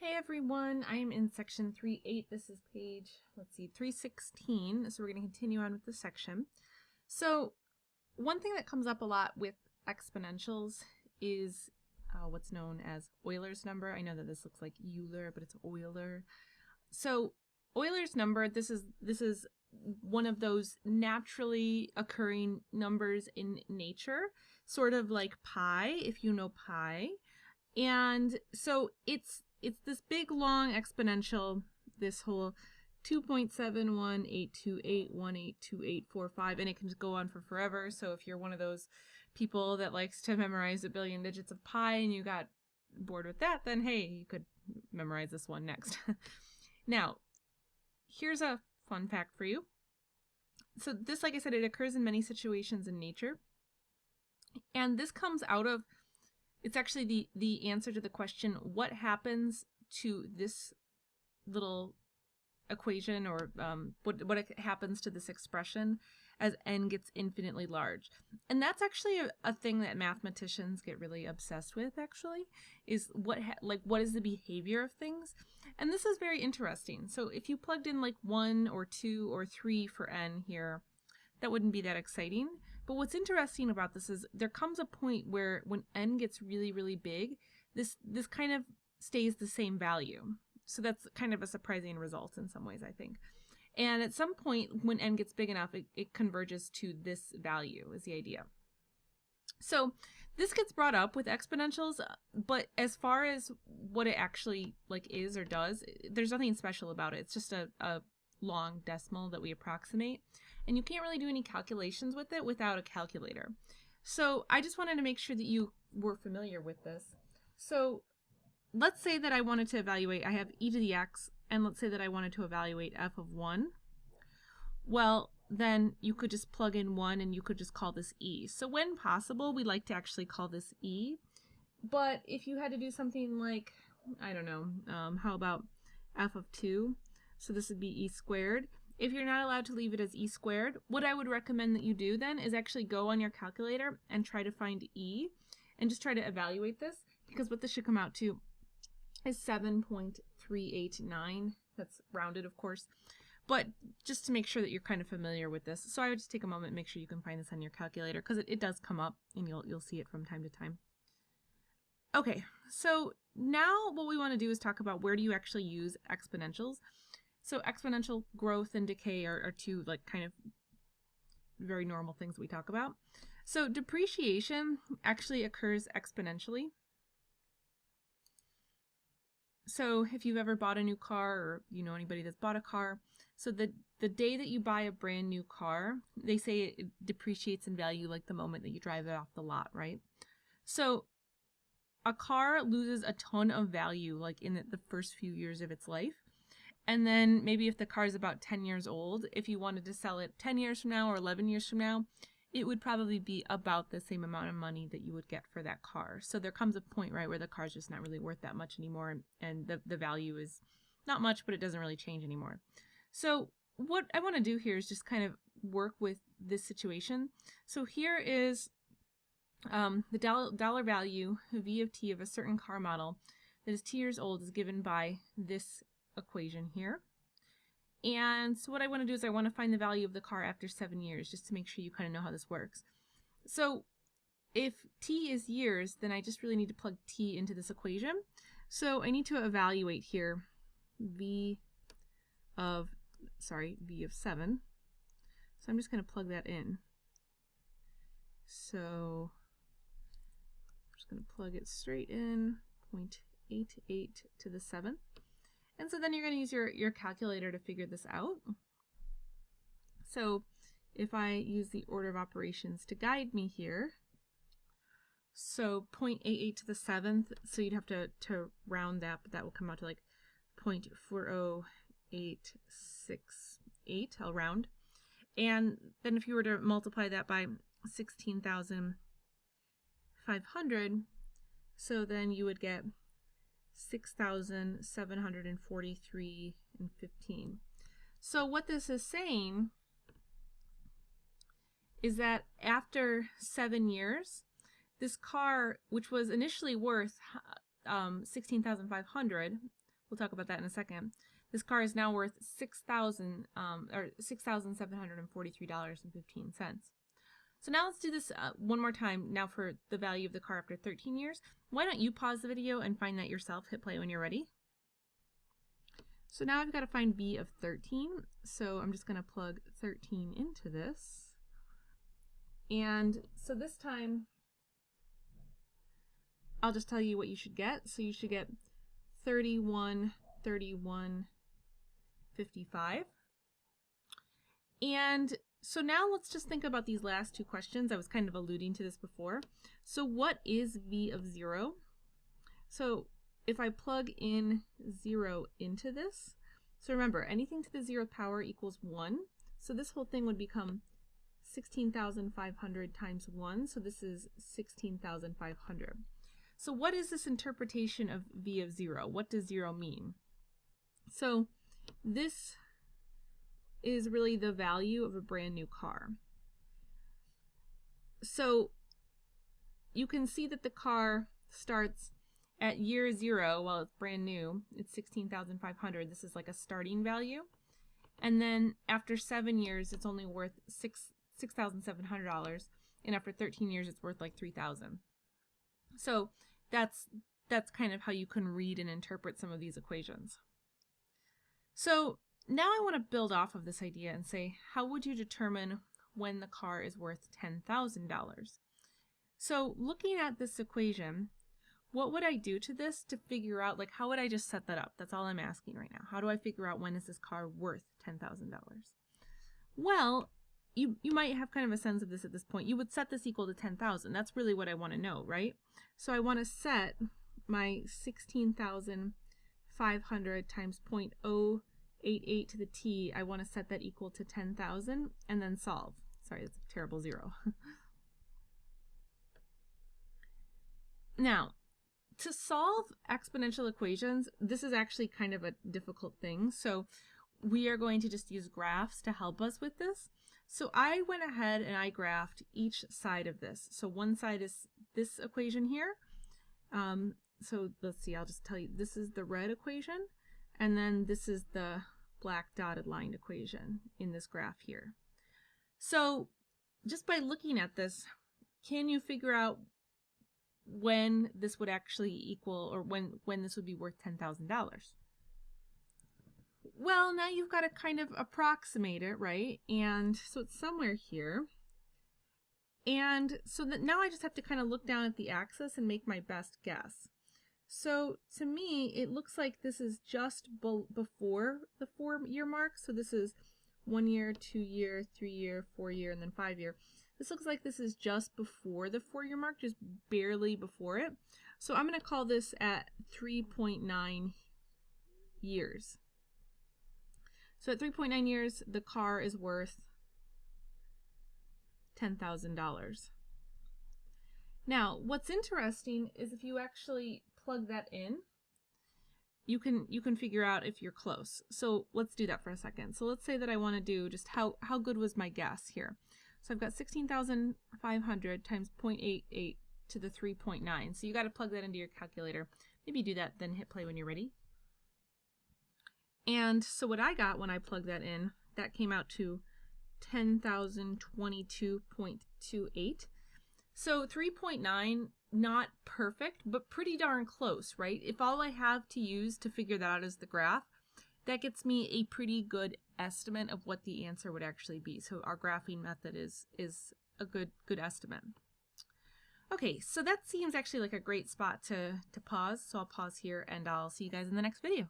Hey everyone, I am in section 3.8. This is page, 316. So we're going to continue on with the section. So one thing that comes up a lot with exponentials is what's known as Euler's number. I know that this looks like Euler, but it's Euler. So Euler's number, this is one of those naturally occurring numbers in nature, sort of like pi, if you know pi. And so it's this big long exponential, this whole 2.71828182845, and it can just go on for forever. So if you're one of those people that likes to memorize a billion digits of pi and you got bored with that, then hey, you could memorize this one next. Now, here's a fun fact for you. So this, like I said, it occurs in many situations in nature. And this comes out of, it's actually the answer to the question, what happens to this little equation, or what happens to this expression as n gets infinitely large. And that's actually a thing that mathematicians get really obsessed with, actually, is what is the behavior of things. And this is very interesting. So if you plugged in like 1 or 2 or 3 for n here, that wouldn't be that exciting. But what's interesting about this is there comes a point where when n gets really, really big, this kind of stays the same value. So that's kind of a surprising result in some ways, I think. And at some point when n gets big enough, it converges to this value is the idea. So this gets brought up with exponentials, but as far as what it actually is or does, there's nothing special about it. It's just a long decimal that we approximate, and you can't really do any calculations with it without a calculator. So I just wanted to make sure that you were familiar with this. So let's say that I wanted to evaluate, I have e to the x, and let's say that I wanted to evaluate f of 1. Well, then you could just plug in 1 and you could just call this e. So when possible, we like to actually call this e. But if you had to do something like, I don't know, how about f of 2? So this would be e squared. If you're not allowed to leave it as e squared, what I would recommend that you do then is actually go on your calculator and try to find e and just try to evaluate this, because what this should come out to is 7.389. That's rounded, of course, but just to make sure that you're kind of familiar with this. So I would just take a moment and make sure you can find this on your calculator, because it does come up and you'll see it from time to time. Okay, so now what we want to do is talk about where do you actually use exponentials. So exponential growth and decay are two kind of very normal things that we talk about. So depreciation actually occurs exponentially. So if you've ever bought a new car, or you know anybody that's bought a car, so the day that you buy a brand new car, they say it depreciates in value like the moment that you drive it off the lot, right? So a car loses a ton of value in the first few years of its life. And then maybe if the car is about 10 years old, if you wanted to sell it 10 years from now or 11 years from now, it would probably be about the same amount of money that you would get for that car. So there comes a point, right, where the car's just not really worth that much anymore, and the value is not much, but it doesn't really change anymore. So what I want to do here is just kind of work with this situation. So here is the dollar value, v of t, of a certain car model that is t years old is given by this equation here. And so what I want to do is I want to find the value of the car after 7 years, just to make sure you kind of know how this works. So if t is years, then I just really need to plug t into this equation. So I need to evaluate here v of 7. So I'm just going to plug that in. So I'm just going to plug it straight in, 0.88 to the 7th. And so then you're going to use your calculator to figure this out. So if I use the order of operations to guide me here, so 0.88 to the 7th, so you'd have to round that, but that will come out to 0.40868, I'll round. And then if you were to multiply that by 16,500, so then you would get 6,743.15. So what this is saying is that after 7 years, this car, which was initially worth 16,500, we'll talk about that in a second. This car is now worth $6,743.15. So now let's do this one more time now for the value of the car after 13 years. Why don't you pause the video and find that yourself? Hit play when you're ready. So now I've got to find V of 13. So I'm just going to plug 13 into this. And so this time, I'll just tell you what you should get. So you should get 31,31,55. And so now let's just think about these last two questions. I was kind of alluding to this before. So what is V of 0? So if I plug in 0 into this, so remember, anything to the 0th power equals 1. So this whole thing would become 16,500 times 1. So this is 16,500. So what is this interpretation of V of 0? What does 0 mean? So this is really the value of a brand new car. So you can see that the car starts at year 0, while it's brand new, it's 16,500. This is like a starting value. And then after 7 years, it's only worth $6,700. And after 13 years, it's worth like $3,000. So that's kind of how you can read and interpret some of these equations. So now I want to build off of this idea and say, how would you determine when the car is worth $10,000? So looking at this equation, what would I do to this to figure out, like, how would I just set that up? That's all I'm asking right now. How do I figure out when is this car worth $10,000? Well, you might have kind of a sense of this at this point. You would set this equal to 10,000. That's really what I want to know, right? So I want to set my 16,500 times 0.088 to the t. I want to set that equal to 10,000 and then solve. Sorry, that's a terrible zero. Now, to solve exponential equations, this is actually kind of a difficult thing. So we are going to just use graphs to help us with this. So I went ahead and I graphed each side of this. So one side is this equation here. So let's see, I'll just tell you, this is the red equation, and then this is the black dotted line equation in this graph here. So just by looking at this, can you figure out when this would actually equal, or when this would be worth $10,000? Well, now you've got to kind of approximate it, right? And so it's somewhere here. And so that now I just have to kind of look down at the axis and make my best guess. So to me, it looks like this is just before the 4-year mark. So this is 1 year, 2 year, 3 year, 4 year, and then 5 year. This looks like this is just before the 4-year mark, just barely before it. So I'm going to call this at 3.9 years. So at 3.9 years, the car is worth $10,000. Now, what's interesting is if you actually plug that in, you can figure out if you're close. So let's do that for a second. So let's say that I want to do just how good was my guess here. So I've got 16,500 times 0.88 to the 3.9. So you got to plug that into your calculator. Maybe do that, then hit play when you're ready. And so what I got when I plugged that in, that came out to 10,022.28. So 3.9, not perfect, but pretty darn close, right? If all I have to use to figure that out is the graph, that gets me a pretty good estimate of what the answer would actually be. So our graphing method is a good estimate. Okay, so that seems actually like a great spot to pause. So I'll pause here and I'll see you guys in the next video.